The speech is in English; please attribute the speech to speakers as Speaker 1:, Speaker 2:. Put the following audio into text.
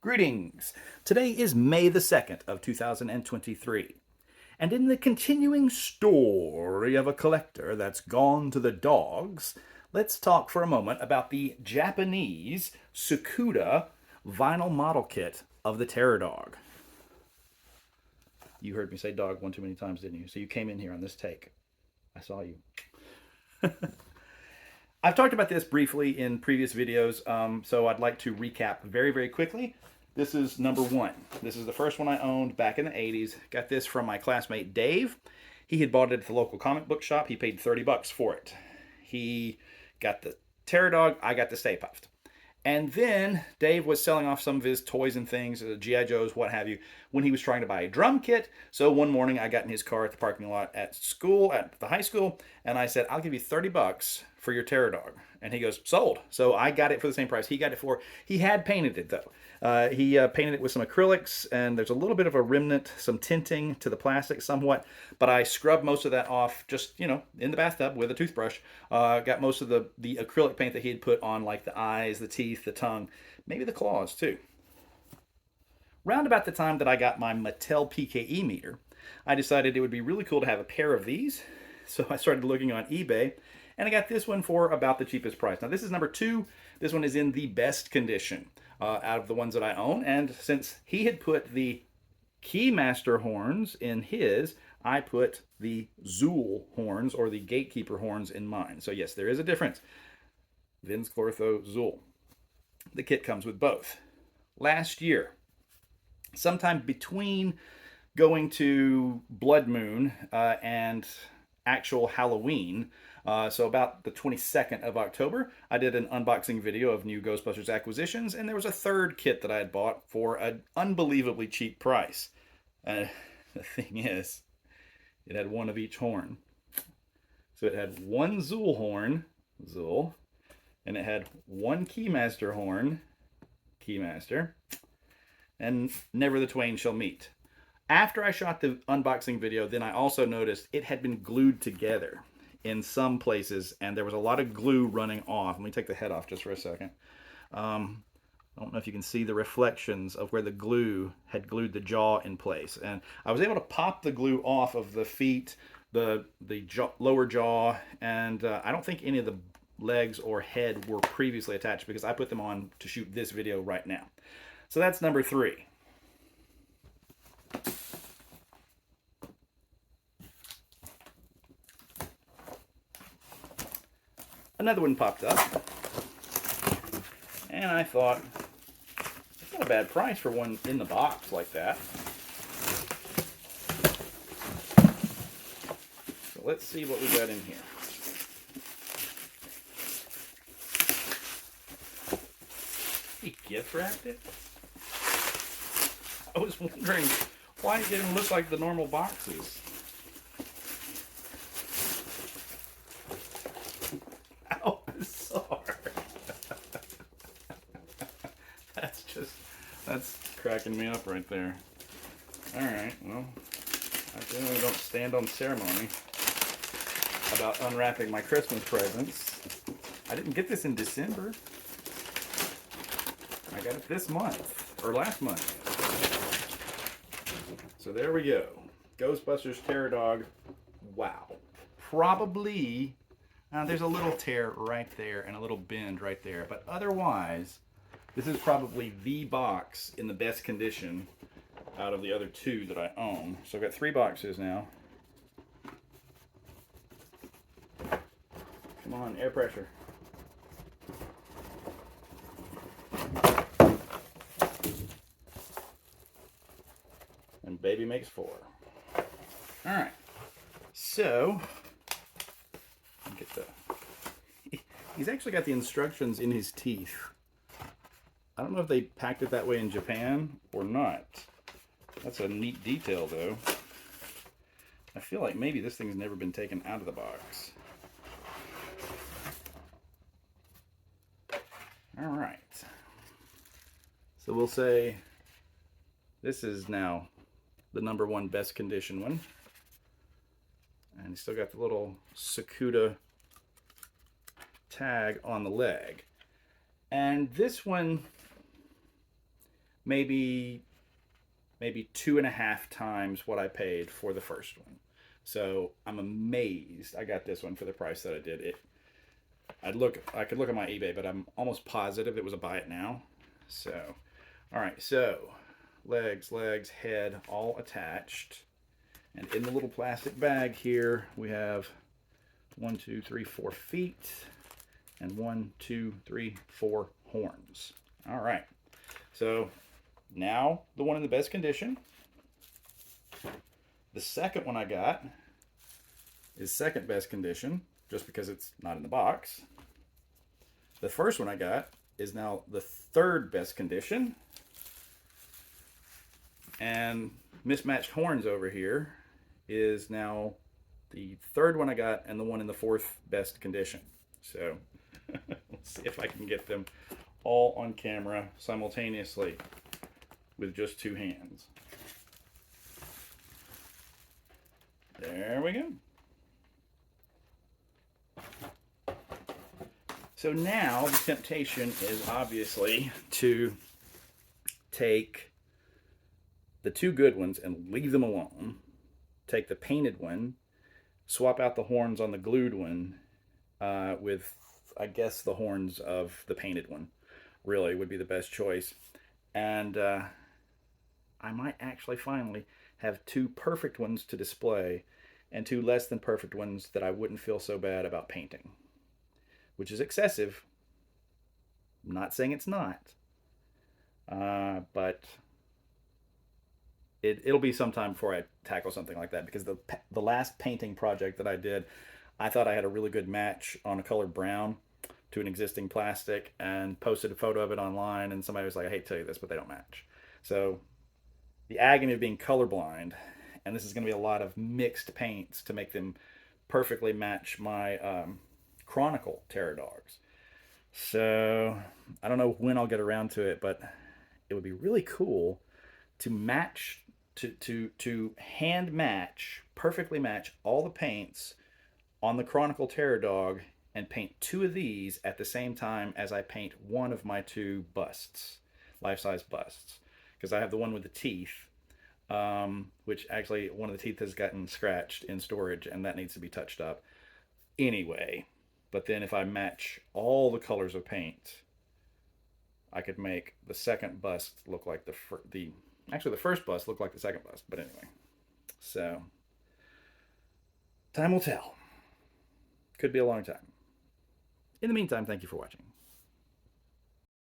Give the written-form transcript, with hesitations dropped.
Speaker 1: Greetings! Today is May the 2nd of 2023. And in the continuing story of a collector that's gone to the dogs, let's talk for a moment about the Japanese Tsukuda vinyl model kit of the Terror Dog. You heard me say dog one too many times, didn't you? So you came in here on this take. I saw you. I've talked about this briefly in previous videos, so I'd like to recap very, very quickly. This is number one. This is the first one I owned back in the 80s. Got this from my classmate Dave. He had bought it at the local comic book shop. He paid 30 bucks for it. He got the Terror Dog. I got the Stay Puft. And then Dave was selling off some of his toys and things, G.I. Joes, what have you, when he was trying to buy a drum kit. So one morning I got in his car at the parking lot at school, at the high school, and I said, I'll give you 30 bucks for your Terror Dog. And he goes, sold. So I got it for the same price he got it for. He had painted it though. He painted it with some acrylics, and there's a little bit of a remnant, some tinting to the plastic somewhat, but I scrubbed most of that off just, in the bathtub with a toothbrush. Got most of the acrylic paint that he had put on, like the eyes, the teeth, the tongue, maybe the claws too. Round about the time that I got my Mattel PKE meter, I decided it would be really cool to have a pair of these. So I started looking on eBay, and I got this one for about the cheapest price. Now this is number two. This one is in the best condition out of the ones that I own. And since he had put the Keymaster horns in his, I put the Zool horns, or the Gatekeeper horns, in mine. So yes, there is a difference. Vince Clortho Zool. The kit comes with both. Last year, sometime between going to Blood Moon and actual Halloween, so about the 22nd of October, I did an unboxing video of new Ghostbusters acquisitions, and there was a third kit that I had bought for an unbelievably cheap price. The thing is, it had one of each horn. So it had one Zool horn, Zool, and it had one Keymaster horn, Keymaster, and never the twain shall meet. After I shot the unboxing video, then I also noticed it had been glued together in some places, and there was a lot of glue running off. Let me take the head off just for a second. I don't know if you can see the reflections of where the glue had glued the jaw in place. And I was able to pop the glue off of the feet, the lower jaw, and I don't think any of the legs or head were previously attached because I put them on to shoot this video right now. So that's number three. Another one popped up, and I thought, it's not a bad price for one in the box like that. So let's see what we got in here. He gift wrapped it? I was wondering why it didn't look like the normal boxes. How bizarre. That's cracking me up right there. Alright, well, I generally don't stand on ceremony about unwrapping my Christmas presents. I didn't get this in December. I got it this month, or last month. So there we go. Ghostbusters Terror Dog. Wow. Probably, there's a little tear right there and a little bend right there. But otherwise, this is probably the box in the best condition out of the other two that I own. So I've got three boxes now. Come on, air pressure. And baby makes four. All right. So, get the. He's actually got the instructions in his teeth. I don't know if they packed it that way in Japan or not. That's a neat detail, though. I feel like maybe this thing's never been taken out of the box. All right. So we'll say this is now the number one best condition one. And you still got the little Tsukuda tag on the leg. And this one, maybe 2.5 times what I paid for the first one. So I'm amazed I got this one for the price that I did. I could look at my eBay, but I'm almost positive it was a buy it now. So, all right, so legs, head, all attached. And in the little plastic bag here, we have 1, 2, 3, 4 feet, and 1, 2, 3, 4 horns. All right, so now the one in the best condition. The second one I got is second best condition, just because it's not in the box. The first one I got is now the third best condition. And mismatched horns over here is now the third one I got and the one in the fourth best condition. So let's see if I can get them all on camera simultaneously with just two hands. There we go. So now the temptation is obviously to take the two good ones and leave them alone. Take the painted one, swap out the horns on the glued one with, I guess, the horns of the painted one. Really would be the best choice. And I might actually finally have two perfect ones to display and two less than perfect ones that I wouldn't feel so bad about painting. Which is excessive. I'm not saying it's not. But it'll be some time before I tackle something like that, because the last painting project that I did, I thought I had a really good match on a colored brown to an existing plastic and posted a photo of it online, and somebody was like, I hate to tell you this, but they don't match. So the agony of being colorblind, and this is going to be a lot of mixed paints to make them perfectly match my Chronicle Terror Dogs. So I don't know when I'll get around to it, but it would be really cool to match, to hand match, perfectly match all the paints on the Chronicle Terror Dog and paint two of these at the same time as I paint one of my two busts, life-size busts. Because I have the one with the teeth, which actually one of the teeth has gotten scratched in storage and that needs to be touched up anyway. But then if I match all the colors of paint, I could make the second bust look like actually the first bust look like the second bust. But anyway, so time will tell. Could be a long time. In the meantime, thank you for watching.